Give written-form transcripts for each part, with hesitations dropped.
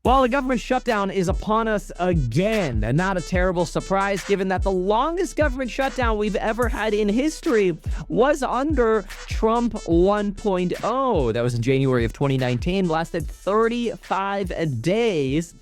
Well, the government shutdown is upon us again, and not a terrible surprise given that the longest government shutdown we've ever had in history was under Trump 1.0. That was in January of 2019, lasted 35 days.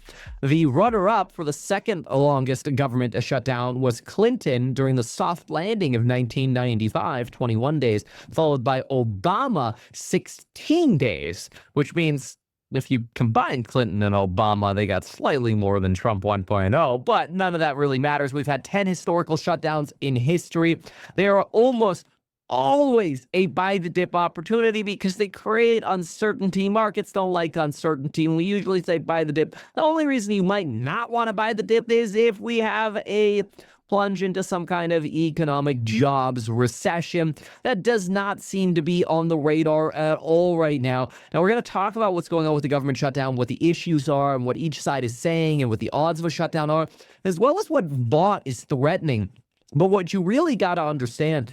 The runner-up for the second longest government shutdown was Clinton during the soft landing of 1995, 21 days, followed by Obama, 16 days, which means if you combine Clinton and Obama, they got slightly more than Trump 1.0, but none of that really matters. We've had 10 historical shutdowns in history. They are almost always a buy-the-dip opportunity because they create uncertainty. Markets don't like uncertainty, and we usually say buy the dip. The only reason you might not want to buy the dip is if we have a plunge into some kind of economic jobs recession. That does not seem to be on the radar at all right now. Now, we're going to talk about what's going on with the government shutdown, what the issues are, and what each side is saying, and what the odds of a shutdown are, as well as what Vaught is threatening. But what you really got to understand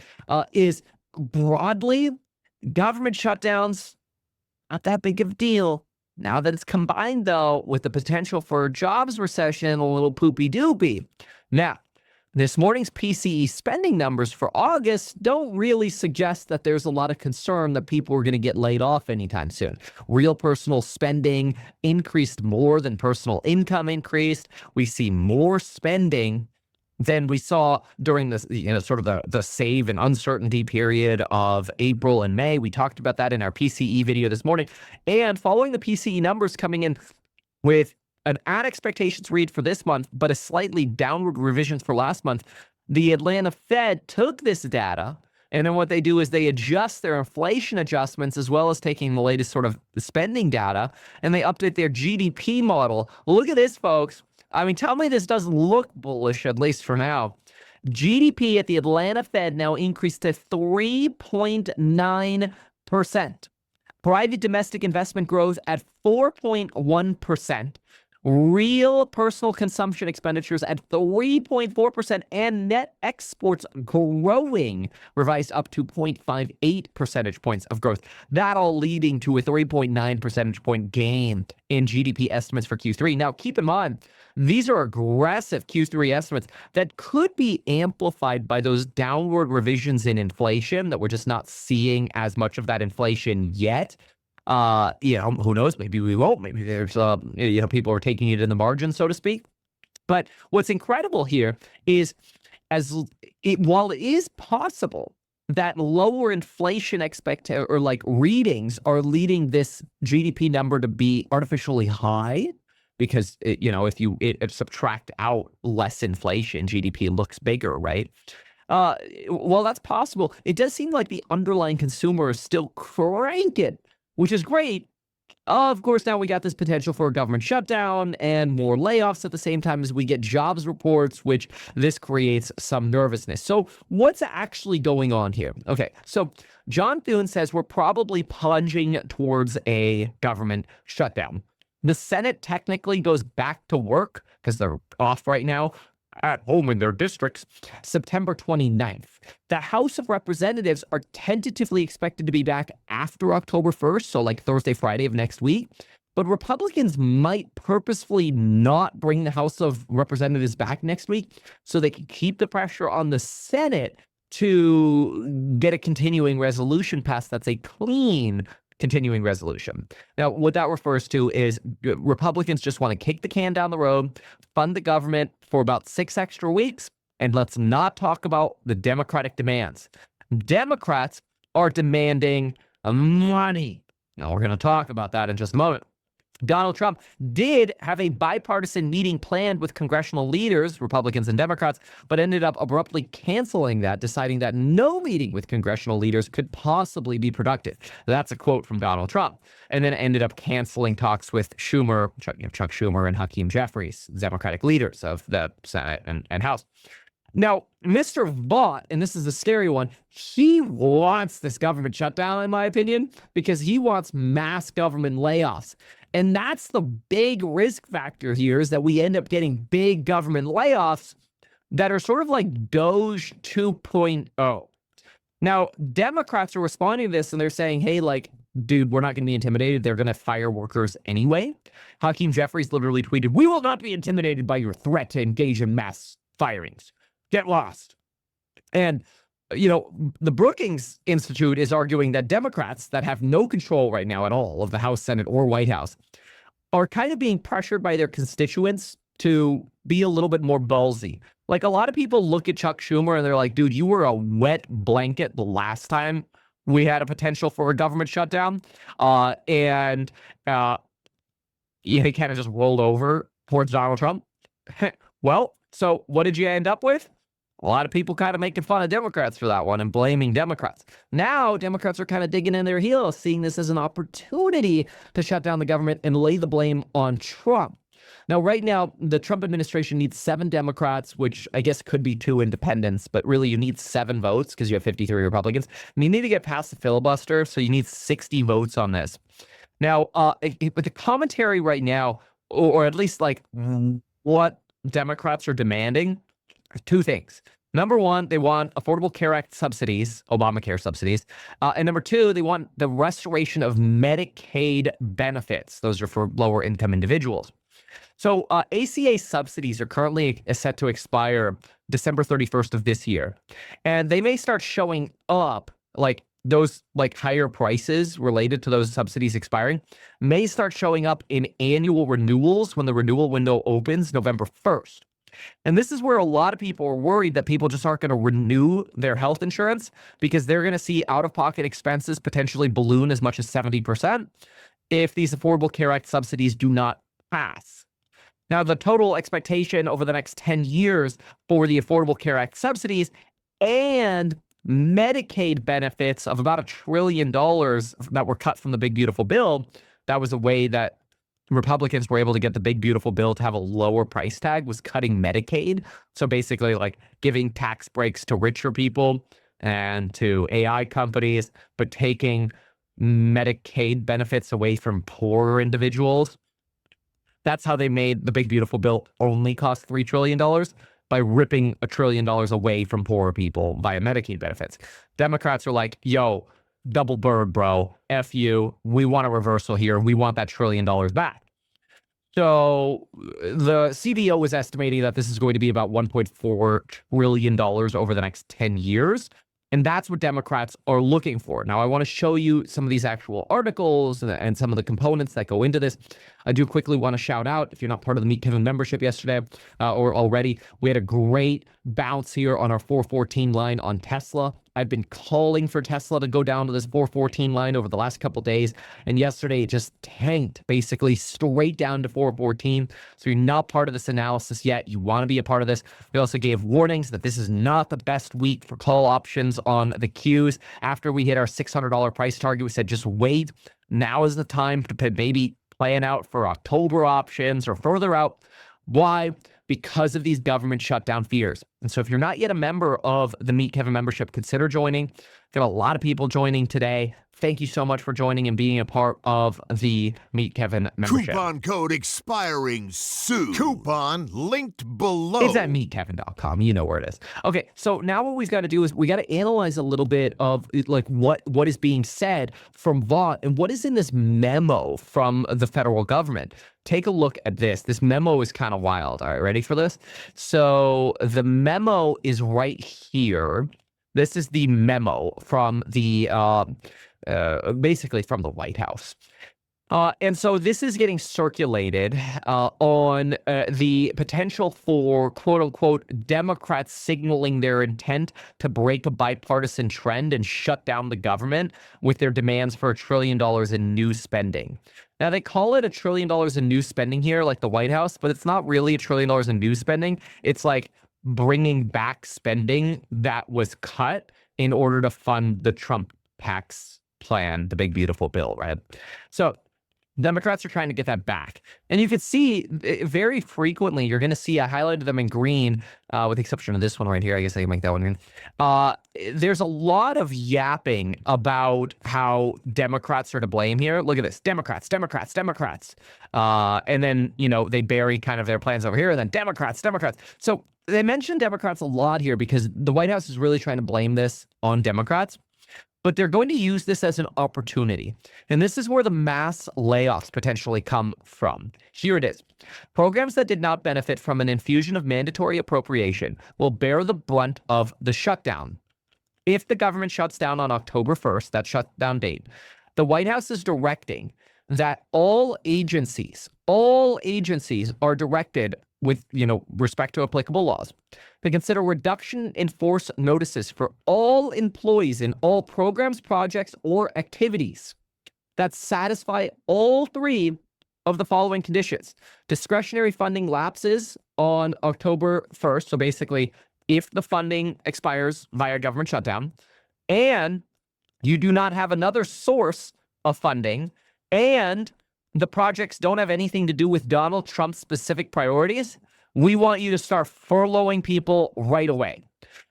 is, broadly, government shutdowns, not that big of a deal. Now that it's combined, though, with the potential for a jobs recession, a little poopy-doopy. Now, this morning's PCE spending numbers for August don't really suggest that there's a lot of concern that people are going to get laid off anytime soon. Real personal spending increased more than personal income increased. We see more spending than we saw during this, sort of the save and uncertainty period of April and May. We talked about that in our PCE video this morning. And following the PCE numbers coming in with an at expectations read for this month, but a slightly downward revisions for last month, the Atlanta Fed took this data, and then what they do is they adjust their inflation adjustments as well as taking the latest sort of spending data, and they update their GDP model. Look at this, folks. I mean, tell me this doesn't look bullish, at least for now. GDP at the Atlanta Fed now increased to 3.9%. Private domestic investment growth at 4.1%. Real personal consumption expenditures at 3.4%, and net exports growing, revised up to 0.58 percentage points of growth. That all leading to a 3.9 percentage point gain in GDP estimates for Q3. Now, keep in mind, these are aggressive Q3 estimates that could be amplified by those downward revisions in inflation that we're just not seeing as much of that inflation yet. Who knows? Maybe we won't. Maybe there's, people are taking it in the margin, so to speak. But what's incredible here is, while it is possible that lower inflation readings are leading this GDP number to be artificially high, because if you subtract out less inflation, GDP looks bigger, right? Well, that's possible. It does seem like the underlying consumer is still cranking, which is great. Of course, now we got this potential for a government shutdown and more layoffs at the same time as we get jobs reports, which this creates some nervousness. So what's actually going on here? Okay, so John Thune says we're probably plunging towards a government shutdown. The Senate technically goes back to work because they're off right now at home in their districts, September 29th. The House of Representatives are tentatively expected to be back after October 1st, so like Thursday, Friday of next week. But Republicans might purposefully not bring the House of Representatives back next week so they can keep the pressure on the Senate to get a continuing resolution passed that's a clean continuing resolution. Now, what that refers to is Republicans just want to kick the can down the road, fund the government for about 6 extra weeks, and let's not talk about the Democratic demands. Democrats are demanding money. Now, we're going to talk about that in just a moment. Donald Trump did have a bipartisan meeting planned with congressional leaders, Republicans and Democrats, but ended up abruptly canceling that, deciding that no meeting with congressional leaders could possibly be productive. That's a quote from Donald Trump. And then ended up canceling talks with Schumer, Chuck Schumer and Hakeem Jeffries, Democratic leaders of the Senate and House. Now, Mr. Vaught, and this is a scary one, he wants this government shutdown, in my opinion, because he wants mass government layoffs. And that's the big risk factor here, is that we end up getting big government layoffs that are sort of like Doge 2.0. Now, Democrats are responding to this and they're saying, hey, like, dude, we're not going to be intimidated. They're going to fire workers anyway. Hakeem Jeffries literally tweeted, "We will not be intimidated by your threat to engage in mass firings. Get lost." And, the Brookings Institute is arguing that Democrats that have no control right now at all of the House, Senate, or White House are kind of being pressured by their constituents to be a little bit more ballsy. Like, a lot of people look at Chuck Schumer and they're like, dude, you were a wet blanket the last time we had a potential for a government shutdown. He kind of just rolled over towards Donald Trump. Well, so what did you end up with? A lot of people kind of making fun of Democrats for that one and blaming Democrats. Now, Democrats are kind of digging in their heels, seeing this as an opportunity to shut down the government and lay the blame on Trump. Now, right now, the Trump administration needs 7 Democrats, which I guess could be 2 independents, but really you need 7 votes because you have 53 Republicans. And you need to get past the filibuster, so you need 60 votes on this. Now, but the commentary right now, or at least like what Democrats are demanding, 2 things. Number 1, they want Affordable Care Act subsidies, Obamacare subsidies. And number 2, they want the restoration of Medicaid benefits. Those are for lower income individuals. So ACA subsidies are currently set to expire December 31st of this year. And they may start showing up, like those higher prices related to those subsidies expiring may start showing up in annual renewals when the renewal window opens November 1st. And this is where a lot of people are worried that people just aren't going to renew their health insurance because they're going to see out-of-pocket expenses potentially balloon as much as 70% if these Affordable Care Act subsidies do not pass. Now, the total expectation over the next 10 years for the Affordable Care Act subsidies and Medicaid benefits of about $1 trillion that were cut from the Big Beautiful Bill, that was a way that Republicans were able to get the Big Beautiful Bill to have a lower price tag, was cutting Medicaid. So basically like giving tax breaks to richer people and to AI companies, but taking Medicaid benefits away from poorer individuals. That's how they made the Big Beautiful Bill only cost $3 trillion, by ripping $1 trillion away from poorer people via Medicaid benefits. Democrats are like, yo, double bird, bro. F you. We want a reversal here. We want that $1 trillion back. So the CBO was estimating that this is going to be about $1.4 trillion over the next 10 years. And that's what Democrats are looking for. Now, I want to show you some of these actual articles and some of the components that go into this. I do quickly want to shout out, if you're not part of the Meet Kevin membership yesterday or already, we had a great bounce here on our 414 line on Tesla. I've been calling for Tesla to go down to this 414 line over the last couple of days. And yesterday it just tanked basically straight down to 414. So you're not part of this analysis yet. You want to be a part of this. We also gave warnings that this is not the best week for call options on the Qs. After we hit our $600 price target, we said, just wait. Now is the time to maybe plan out for October options or further out. Why? Because of these government shutdown fears. And so if you're not yet a member of the Meet Kevin membership, consider joining. There are a lot of people joining today. Thank you so much for joining and being a part of the Meet Kevin membership. Coupon code expiring soon. Coupon linked below. It's at meetkevin.com. You know where it is. Okay, so now what we've got to do is we got to analyze a little bit of like what is being said from Vaught and what is in this memo from the federal government. Take a look at this. This memo is kind of wild. All right, ready for this? So the memo is right here. This is the memo from the basically from the White House. And so this is getting circulated on the potential for, quote unquote, Democrats signaling their intent to break a bipartisan trend and shut down the government with their demands for $1 trillion in new spending. Now, they call it $1 trillion in new spending here, like the White House, but it's not really $1 trillion in new spending. It's like bringing back spending that was cut in order to fund the Trump tax plan, the Big Beautiful Bill, right? So Democrats are trying to get that back. And you can see very frequently, you're going to see, I highlighted them in green, with the exception of this one right here. I guess I can make that one green. There's a lot of yapping about how Democrats are to blame here. Look at this. Democrats, Democrats, Democrats. And then, they bury kind of their plans over here. And then Democrats, Democrats. So they mention Democrats a lot here because the White House is really trying to blame this on Democrats. but they're going to use this as an opportunity. And this is where the mass layoffs potentially come from. Here it is. Programs that did not benefit from an infusion of mandatory appropriation will bear the brunt of the shutdown. If the government shuts down on October 1st, that shutdown date, the White House is directing that all agencies are directed with, respect to applicable laws to consider reduction in force notices for all employees in all programs, projects, or activities that satisfy all three of the following conditions. Discretionary funding lapses on October 1st. So basically, if the funding expires via government shutdown and you do not have another source of funding and the projects don't have anything to do with Donald Trump's specific priorities, we want you to start furloughing people right away.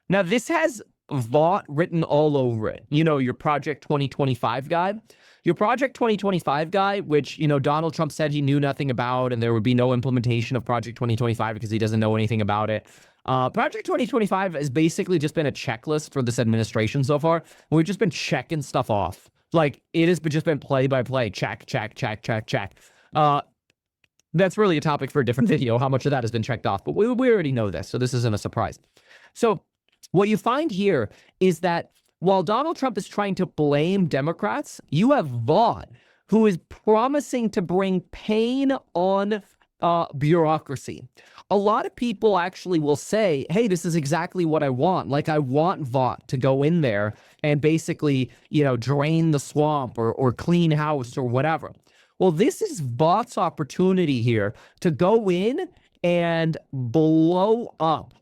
Now, this has Vought written all over it. Your Project 2025 guide. Your Project 2025 guide, which, Donald Trump said he knew nothing about and there would be no implementation of Project 2025 because he doesn't know anything about it. Project 2025 has basically just been a checklist for this administration so far. We've just been checking stuff off. Like, it has just been play by play, check. That's really a topic for a different video, how much of that has been checked off. But we already know this, so this isn't a surprise. So what you find here is that while Donald Trump is trying to blame Democrats, you have Vaughn, who is promising to bring pain on bureaucracy. A lot of people actually will say, hey, this is exactly what I want. Like, I want Vought to go in there and basically, drain the swamp or clean house or whatever. Well, this is Vaught's opportunity here to go in and blow up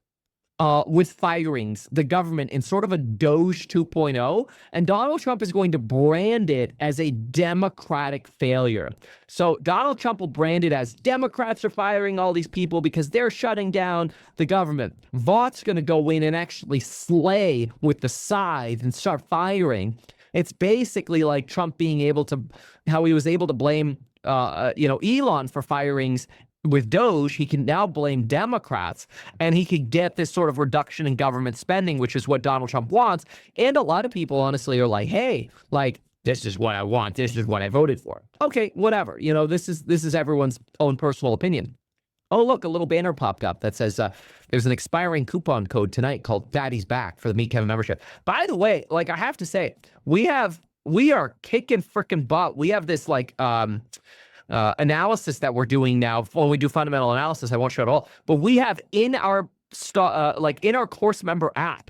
with firings, the government in sort of a Doge 2.0, and Donald Trump is going to brand it as a Democratic failure. So Donald Trump will brand it as Democrats are firing all these people because they're shutting down the government. Vaught's going to go in and actually slay with the scythe and start firing. It's basically like Trump being able to, how he was able to blame, Elon for firings with Doge. He can now blame Democrats, and he could get this sort of reduction in government spending, which is what Donald Trump wants. And a lot of people honestly are like, hey, like, this is what I want. This is what I voted for. Okay, whatever. This is everyone's own personal opinion. Oh, look, a little banner popped up that says there's an expiring coupon code tonight called Fatty's Back for the Meet Kevin membership. By the way, like, I have to say, we are kicking freaking butt. We have this analysis that we're doing now. When we do fundamental analysis, I won't show it all, but we have in our in our course member app,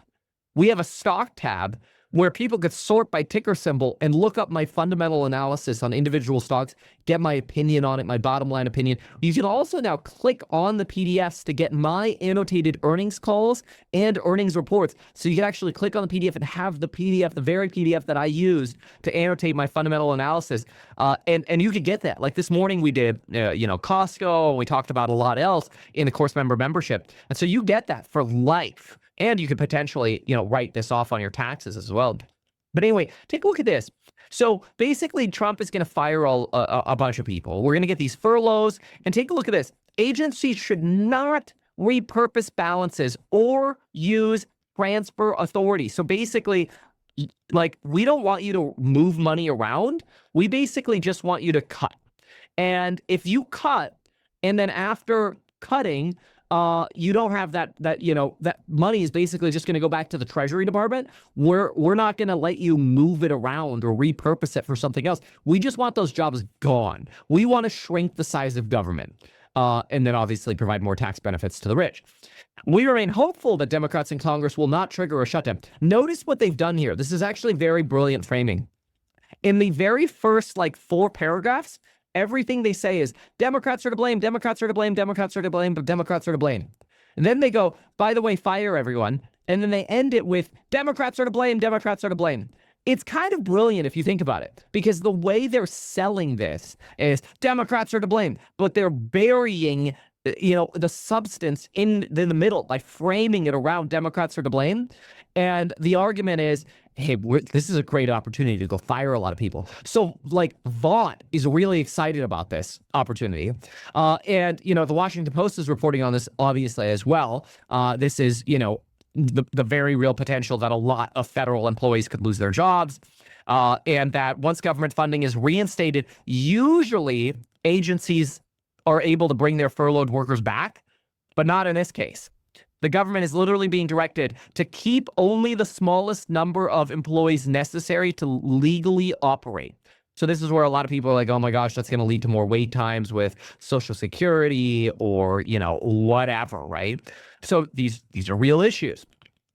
we have a stock tab where people could sort by ticker symbol and look up my fundamental analysis on individual stocks, get my opinion on it, my bottom line opinion. You can also now click on the PDFs to get my annotated earnings calls and earnings reports. So you can actually click on the PDF and have the PDF, the very PDF that I used to annotate my fundamental analysis. And you could get that. Like this morning we did, Costco, and we talked about a lot else in the course membership. And so you get that for life. And you could potentially, write this off on your taxes as well. But anyway, take a look at this. So basically, Trump is going to fire a bunch of people. We're going to get these furloughs. And take a look at this. Agencies should not repurpose balances or use transfer authority. So basically, like, we don't want you to move money around. We basically just want you to cut. And if you cut, and then after cutting, you don't have that money is basically just going to go back to the Treasury Department. We're not going to let you move it around or repurpose it for something else. We just want those jobs gone. We want to shrink the size of government, and then obviously provide more tax benefits to the rich. We remain hopeful that Democrats in Congress will not trigger a shutdown. Notice what they've done here. This is actually very brilliant framing. In the very first 4 paragraphs, everything they say is Democrats are to blame, Democrats are to blame, Democrats are to blame, but Democrats are to blame. And then they go, by the way, fire everyone. And then they end it with Democrats are to blame, Democrats are to blame. It's kind of brilliant if you think about it, because the way they're selling this is Democrats are to blame, but they're burying the substance in the middle by framing it around Democrats are to blame. And the argument is, hey, this is a great opportunity to go fire a lot of people. So Vaught is really excited about this opportunity. And, the Washington Post is reporting on this obviously as well. This is, the very real potential that a lot of federal employees could lose their jobs. And that once government funding is reinstated, usually agencies are able to bring their furloughed workers back, but not in this case. The government is literally being directed to keep only the smallest number of employees necessary to legally operate. So this is where a lot of people are like, oh my gosh, that's going to lead to more wait times with Social Security or, whatever, right? So these are real issues.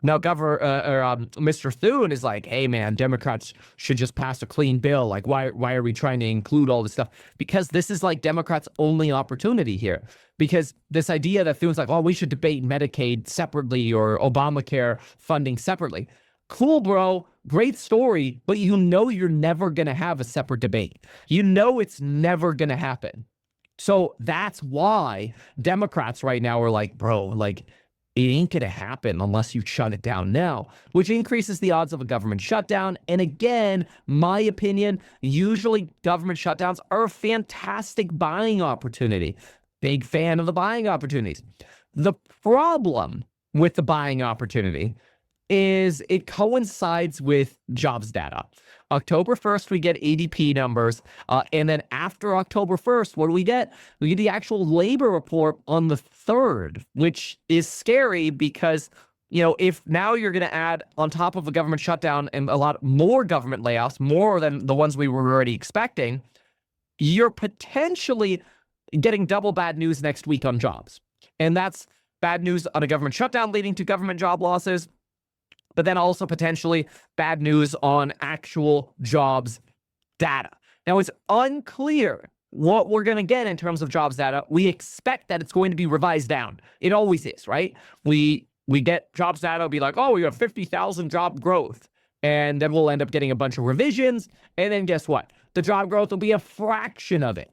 Now, Mr. Thune is like, hey, man, Democrats should just pass a clean bill. Like, why are we trying to include all this stuff? Because this is like Democrats' only opportunity here. Because this idea that Thune's like, oh, we should debate Medicaid separately or Obamacare funding separately. Cool, bro. Great story. But you're never going to have a separate debate. It's never going to happen. So that's why Democrats right now are like, bro, like, it ain't going to happen unless you shut it down now, which increases the odds of a government shutdown. And again, my opinion, usually government shutdowns are a fantastic buying opportunity. Big fan of the buying opportunities. The problem with the buying opportunity is it coincides with jobs data. October 1st, we get ADP numbers. And then after October 1st, what do we get? We get the actual labor report on the 3rd, which is scary because, if now you're going to add on top of a government shutdown and a lot more government layoffs, more than the ones we were already expecting, you're potentially getting double bad news next week on jobs. And that's bad news on a government shutdown leading to government job losses, but then also potentially bad news on actual jobs data. Now, it's unclear what we're going to get in terms of jobs data. We expect that it's going to be revised down. It always is, right? We get jobs data, be like, oh, we have 50,000 job growth. And then we'll end up getting a bunch of revisions. And then guess what? The job growth will be a fraction of it.